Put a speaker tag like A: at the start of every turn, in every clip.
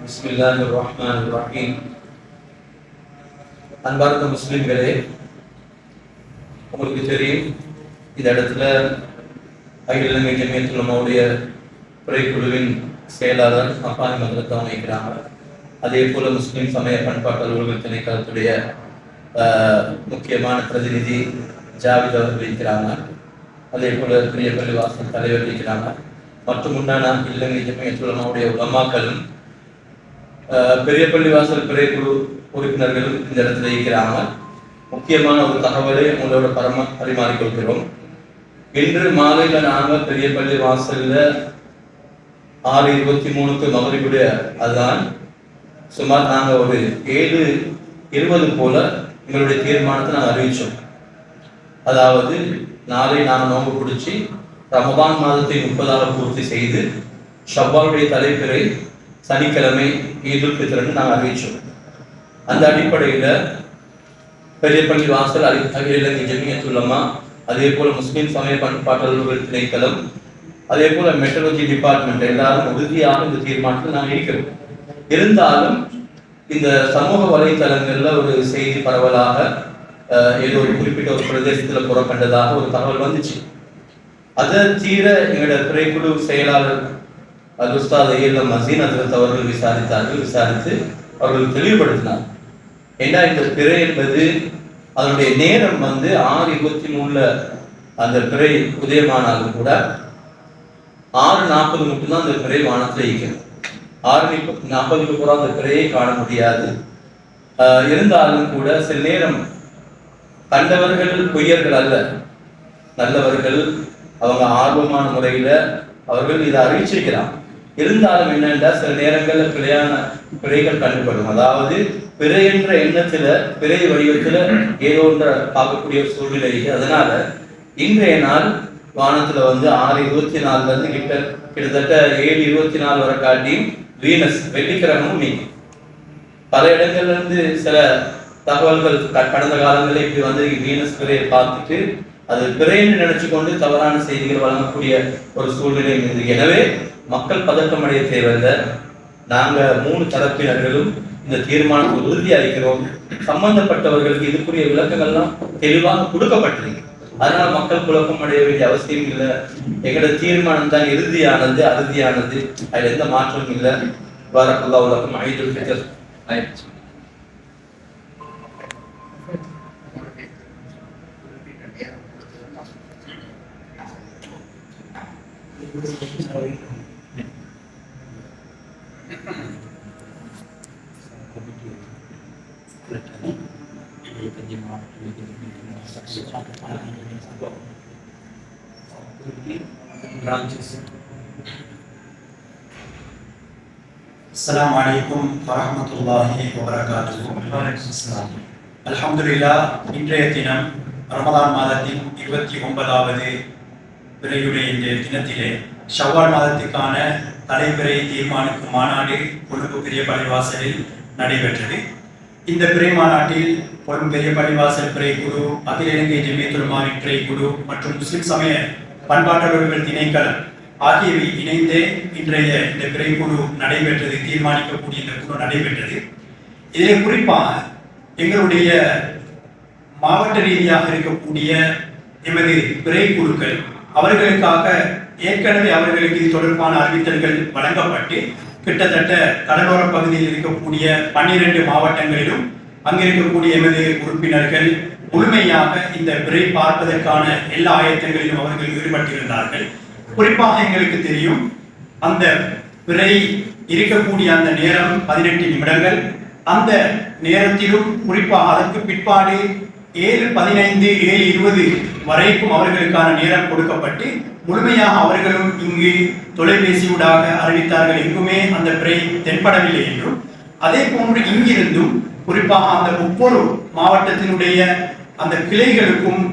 A: பிஸ்மில்லாஹிர்ரஹ்மானிர்ரஹீம். அன்பார்ந்த முஸ்லிம்களே, உங்களுக்கு தெரியும், இந்த இடத்துல அகில இலங்கை ஜமியத்துல் உலமாவுடைய துறைக்குழுவின் செயலாளர் அப்பானி மன்றத்தை அமைக்கிறாங்க. அதே போல முஸ்லிம் சமய பண்பாட்டு அலுவலர்கள் திணைக்களத்துடைய முக்கியமான பிரதிநிதி ஜாவித் அவர்கள் இருக்கிறாங்க. அதே போல பெரிய பள்ளிவாசல் தலைவர் இருக்கிறாங்க. மற்றும் முன்னாள் இலங்கை ஜமியத்துல் உலமாவுடைய உலமாக்களும் பெரிய பள்ளிவாசல் பிறைக்குழு உறுப்பினர்களும் இந்த இடத்துல இருக்கிறாங்க. முக்கியமான ஒரு தகவலை உங்களோட பரிமாறிக்கொள்கிறோம். இன்று மாலையில் நாங்கள் பெரிய பள்ளி வாசல்ல 6:23 மகரிபுடைய அதான் சுமார் நாங்கள் ஒரு 7:20 போல எங்களுடைய தீர்மானத்தை நாங்கள் அறிவிச்சோம். அதாவது நாளை நாங்கள் நோன்பு பிடிச்சி ரமதான் மாதத்தை 30 பூர்த்தி செய்து ஷவ்வாலுடைய தலைப்பிறை சனிக்கிழமை ஈதுல் ஃபித்ர்னு நாங்கள் அறிவிச்சோம். அந்த அடிப்படையில் பெரிய பள்ளி வாசல் அகில இலங்கை ஜமியத்துல் உலமா, அதே போல முஸ்லிம் சமய பண்பாட்டு அலுவலர்கள் திணைக்களம், அதே போல மெட்ரலஜி டிபார்ட்மெண்ட் எல்லாரும் உறுதியாக இந்த தீர்மானத்தில் நாங்கள் இருக்கிறோம். இருந்தாலும் இந்த சமூக வலைத்தளங்களில் ஒரு செய்தி பரவலாக ஏதோ ஒரு குறிப்பிட்ட ஒரு பிரதேசத்தில் புறப்பட்டதாக ஒரு தகவல் வந்துச்சு. அதை தீர எங்களோட துறைக்குழு செயலாளர் உஸ்தாத் ஏஎல்எம் மசீன் ஹஜ்ரத் அவர்கள் விசாரித்து அவர்கள் தெளிவுபடுத்தினார். ஏன்னா இந்த பிறை என்பது அதனுடைய நேரம் 6:23 அந்த பிறை உதயமானாலும் கூட 6:40 மட்டும்தான் அந்த பிறை வானத்தில் இருக்கிறது. 6:40 கூட அந்த பிறையை காண முடியாது. இருந்தாலும் கூட சில நேரம் கண்டவர்கள் பொய்யர்கள் அல்ல, நல்லவர்கள், அவங்க ஆர்வமான முறையில் அவர்கள் இதை அறிவிச்சிருக்கிறாங்க. இருந்தாலும் என்னென்றா சில நேரங்களில் பிறைகள் கண்டுபடும். அதாவது பிறை என்ற எண்ணத்துல பிறை வடிவத்துல ஏதோ ஒன்றை பார்க்கக்கூடிய சூழ்நிலை. அதனால இன்றைய நாள் வானத்துல 6:24 கிட்டத்தட்ட 7:24 வரை காட்டியும் வீனஸ் வெள்ளிக்கிரகமும் நீங்க பல இடங்கள்ல இருந்து சில தகவல்கள் கடந்த காலங்களில் இப்படி வந்து வீனஸ் பிறையை பார்த்துட்டு அது பிறைன்னு நினைச்சு கொண்டு தவறான செய்திகள் வழங்கக்கூடிய ஒரு சூழ்நிலை இருந்தது. எனவே மக்கள் பதட்டம் அடைய தேவையில்லை. நாங்கள் 3 தரப்பினர்களும் இந்த தீர்மானத்தை உறுதியளிக்கிறோம். சம்பந்தப்பட்டவர்களுக்கு இதுக்குரிய விளக்கங்கள்லாம் தெளிவாக கொடுக்கப்பட்டிருக்கு. அதனால மக்கள் குழப்பம் அடைய வேண்டிய அவசியம் இல்லை. எங்களோட தீர்மானம் தான் இறுதியானது, அறுதியானது. அதில் எந்த மாற்றமும் இல்லை. பாரக்கல்லாஹு லக்கும். ஈதுல் ஃபித்ர்.
B: அஸ்ஸலாமு அலைக்கும் வரஹ்மத்துல்லாஹி வபரகாத்துஹு. அல்ஹம்துலில்லாஹ். இன்றைய தினம் ரமதான் மாதத்தின் 29வது பிறையுடைய இந்த தினத்திலே ஷவ்வால் மாதத்துக்கான தலைப்பிறை தீர்மானிக்கும் மாநாடு கொழும்பு பெரிய பள்ளிவாசலில் நடைபெற்றது. இந்த பிறை மாநாட்டில் கொழும்பு பெரிய பள்ளிவாசல் பிறைக்குழு, அகில இலங்கை ஜமியத்துல் உலமாவின் பிறைக்குழு மற்றும் முஸ்லிம் சமய பண்பாட்டு அலுவலர்கள் திணைக்களம் ஆகியவை இணைந்து இன்றைய இந்த பிறைக்குழு நடைபெற்றது, தீர்மானிக்கக்கூடிய இந்த குழு நடைபெற்றது. இதில் குறிப்பாக எங்களுடைய மாவட்ட ரீதியாக இருக்கக்கூடிய எமது பிறைக்குழுக்கள் அவர்களுக்காக ஏற்கனவே அவர்களுக்கு இது தொடர்பான அறிவித்தல்கள் வழங்கப்பட்டு கிட்டத்தட்ட கடலோர பகுதியில் இருக்கக்கூடிய 12 மாவட்டங்களிலும் அங்கிருக்கக்கூடிய எமது உறுப்பினர்கள் முழுமையாக இந்த பிறை பார்ப்பதற்கான எல்லா ஆயத்தங்களிலும் அவர்கள் ஈடுபட்டிருந்தார்கள். குறிப்பாக எங்களுக்கு தெரியும், அந்த பிறை இருக்கக்கூடிய அந்த நேரம் 18 நிமிடங்கள். அந்த நேரத்திலும் குறிப்பாக அதற்கு பிற்பாடு 7:15 7:20 வரைக்கும் அவர்களுக்கான நேரம் கொடுக்கப்பட்டு முழுமையாக அவர்களும் இங்கு தொலைபேசியூடாக அறிவித்தார்கள். எங்குமே அந்த பிறை தென்படவில்லை என்றும், அதே போன்று இங்கிருந்தும் குறிப்பாக அந்த ஒவ்வொரு மாவட்டத்தினுடைய அந்த கிளைகளுக்கும்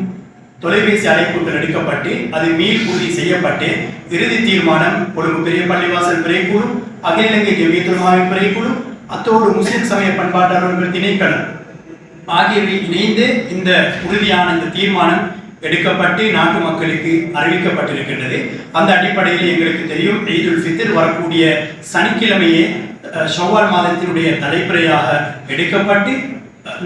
B: தொலைபேசி அழைப்புகள் எடுக்கப்பட்டு அது மீள் உறுதி செய்யப்பட்டு இறுதி தீர்மானம் கொழும்பு பெரிய பள்ளிவாசல் பிறைக்குழு, அகில இலங்கை ஜமியத்துல் உலமாவின் பிறைக்குழு, அத்தோடு முஸ்லிம் சமய பண்பாட்டு அலுவலர்கள் திணைக்களம் ஆகியவை இணைந்து இந்த உறுதியான இந்த தீர்மானம் எடுக்கப்பட்டு நாட்டு மக்களுக்கு அறிவிக்கப்பட்டிருக்கின்றது. அந்த அடிப்படையில் எங்களுக்கு தெரியும், ஈதுல் ஃபித்ர் வரக்கூடிய சனிக்கிழமையே ஷவ்வால் மாதத்தினுடைய தலைப்பிறையாக எடுக்கப்பட்டு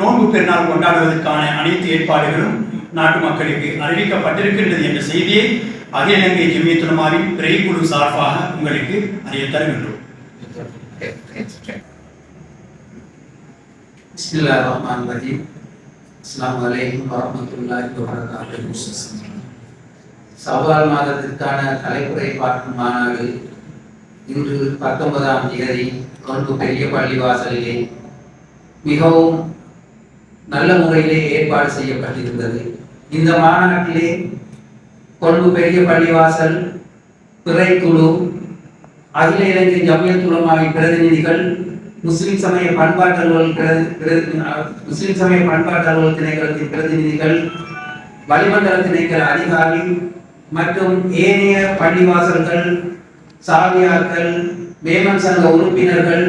B: நோன்பு பெருநாள் கொண்டாடுவதற்கான அனைத்து ஏற்பாடுகளும் நாட்டு மக்களுக்கு அறிவிக்கப்பட்டிருக்கின்றது என்ற செய்தியை அகில இலங்கை ஜமியத்துல் உலமாவின் பிறை குழு சார்பாக உங்களுக்கு அறிய தருகின்றோம்.
C: பிஸ்மில்லாஹிர்ரஹ்மானிர்ரஹீம். அஸ்ஸலாமு அலைக்கும் வரஹ்மத்துல்லாஹி வபரகாத்துஹு. ஷவ்வால் மாதத்திற்கான தலைப்புரை பார்க்கும் மாநாடு இன்று 19ஆம் தேதி கொழும்பு பெரிய பள்ளிவாசலிலே மிகவும் நல்ல முறையிலே ஏற்பாடு செய்யப்பட்டிருந்தது. இந்த மாநாட்டிலே கொழும்பு பெரிய பள்ளிவாசல் பிறைக்குழு, அகில இலங்கை ஜமியத்துல் உலமாவின் பிரதிநிதிகள், முஸ்லிம் சமய பண்பாட்டு அலுவல் திணைக்களத்தின் பிரதிநிதிகள், வளிமண்டல திணைக்கள அதிகாரி மற்றும் ஏனைய பள்ளிவாசல்கள், சாவியாக்கள், மேமன் சங்க உறுப்பினர்கள்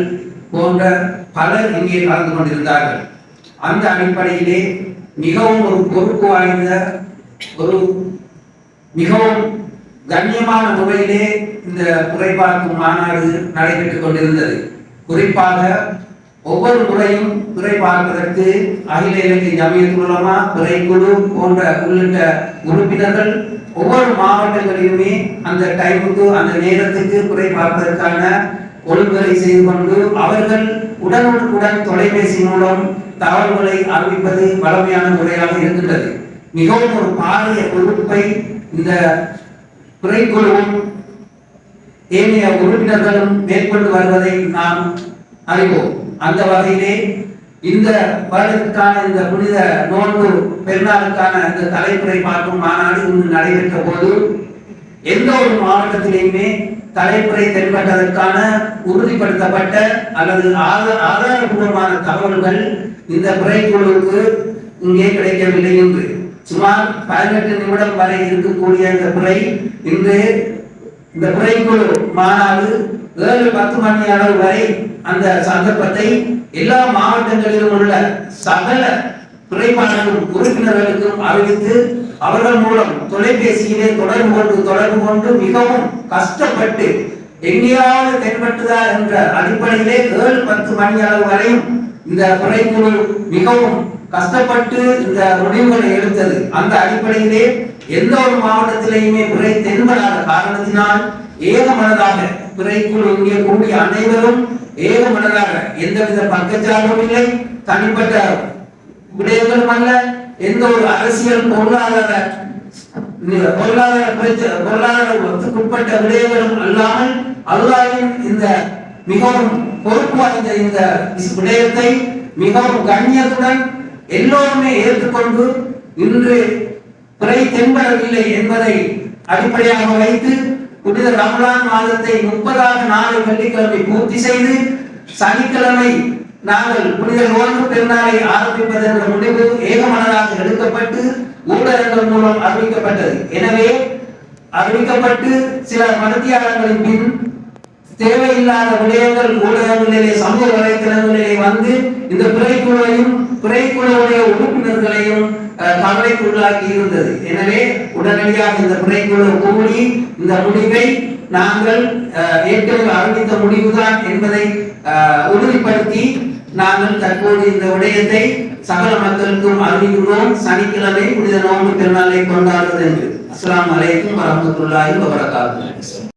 C: போன்ற பலர் இங்கே கலந்து கொண்டிருந்தார்கள். அந்த அடிப்படையிலே மிகவும் ஒரு பொறுப்பு வாய்ந்த மிகவும் கண்ணியமான முறையிலே இந்த குறைபார்க்கும் மாநாடு நடைபெற்றுக் கொண்டிருந்தது. குறிப்பாக ஒவ்வொரு முறையும் குறை பார்ப்பதற்கு அகில இலங்கை ஜமியத்துல் உலமா, பிறைக்குழு போன்ற உள்ளிட்ட உறுப்பினர்கள் ஒவ்வொரு மாவட்டங்களிலுமே அந்த டைமுக்கு அந்த நேரத்துக்கு குறை பார்ப்பதற்கான ஒழுங்குகளை செய்து கொண்டு அவர்கள் உடனுக்குடன் தொலைபேசி மூலம் தகவல்களை அறிவிப்பது வளமையான முறையாக இருக்கின்றது. மிகவும் ஒரு பாரிய பொறுப்பை இந்த பிறைக்குழுவும் ஏனைய உறுப்பினர்களும் மேற்கொண்டு வருவதை நாம் அறிவோம். அந்த வகையிலே இந்த வருடத்திற்கான இந்த புனித நோன்பு பெருநாளுக்கான இந்த தலைப்புரை பார்க்கும் மாநாடு இன்று நடைபெற்ற போது எந்த ஒரு மாவட்டத்திலேயுமே தலைப்புரை தென்பட்டதற்கான உறுதிப்படுத்தப்பட்ட அல்லது ஆதாரபூர்வமான தகவல்கள் இந்த பிறைக்குழுவுக்கு இங்கே கிடைக்கவில்லை என்று சுமார் 18 நிமிடம் வரை இருக்கக்கூடிய இந்த பிறை இன்று இந்த பிறைக்குழு மாநாடு 7-10 மணி அளவு வரை அந்த சந்தர்ப்பத்தை எல்லா மாவட்டங்களிலும் உள்ள சகல பிறைப்பாளர்களும் உறுப்பினர்களுக்கும் அறிவித்து அவர்கள் மூலம் தொலைபேசியிலே தொடர்பு கொண்டு மிகவும் கஷ்டப்பட்டு எங்கேயாவது தென்பட்டுதா என்ற அடிப்படையிலே 7-10 மணி அளவு வரையும் இந்த பிறைக்குழு மிகவும் கஷ்டப்பட்டு இந்த முடிவுகளை எடுத்தது. அந்த அடிப்படையிலே எந்த ஒரு மாவட்டத்திலேயுமே பிறை தென்படாத காரணத்தினால் ஏகமனதாக பிறைக்குழு இங்கே கூடிய அனைவரும் ஏகமனதாக எந்தவித பக்கச்சார்பும் இல்லை, தனிப்பட்ட விடயங்களும் அல்ல, எந்த ஒரு அரசியல் பொருளாதாரத்துக்குட்பட்ட விடயங்களும் அல்லாமல் அல்லாஹ்வின் இந்த மிகவும் பொறுப்பு வாய்ந்த இந்த விடயத்தை மிகவும் கண்ணியத்துடன் எல்லோருமே ஏற்றுக்கொண்டு இன்று பிறை தென்படவில்லை என்பதை அடிப்படையாக வைத்து புனித ரமலான் மாதத்தை 30வது நாளை வெள்ளிக்கிழமை பூர்த்தி செய்து சனிக்கிழமை நாங்கள் புனித நோன்பு பெருநாளை ஆரம்பிப்பது என்ற முடிவு ஏகமனதாக எடுக்கப்பட்டு ஊடகங்கள் மூலம் அறிவிக்கப்பட்டது. எனவே அறிவிக்கப்பட்டு சில மணித்தியாலங்களின் பின் தேவையில்லாத விடயங்கள் ஊடகங்களிலே சமூக வலைத்தளங்களிலே வந்து இந்த பிறைக்குழுவுடைய உறுப்பினர்களையும் கவலைக்குள்ளாக்கி இருந்தது. எனவே உடனடியாக இந்த பிறைக்குழு கூடி இந்த முடிவை நாங்கள் ஏற்கனவே அறிவித்த முடிவுதான் என்பதை உறுதிப்படுத்தி நாங்கள் தற்போது இந்த விடயத்தை சகல மக்களுக்கும் அறிவிக்கிறோம். சனிக்கிழமை புனித நோன்பு பெருநாளை கொண்டாடுவது என்று. அஸ்ஸலாமு அலைக்கும் வரஹ்மத்துல்லாஹி வபரகாத்துஹு.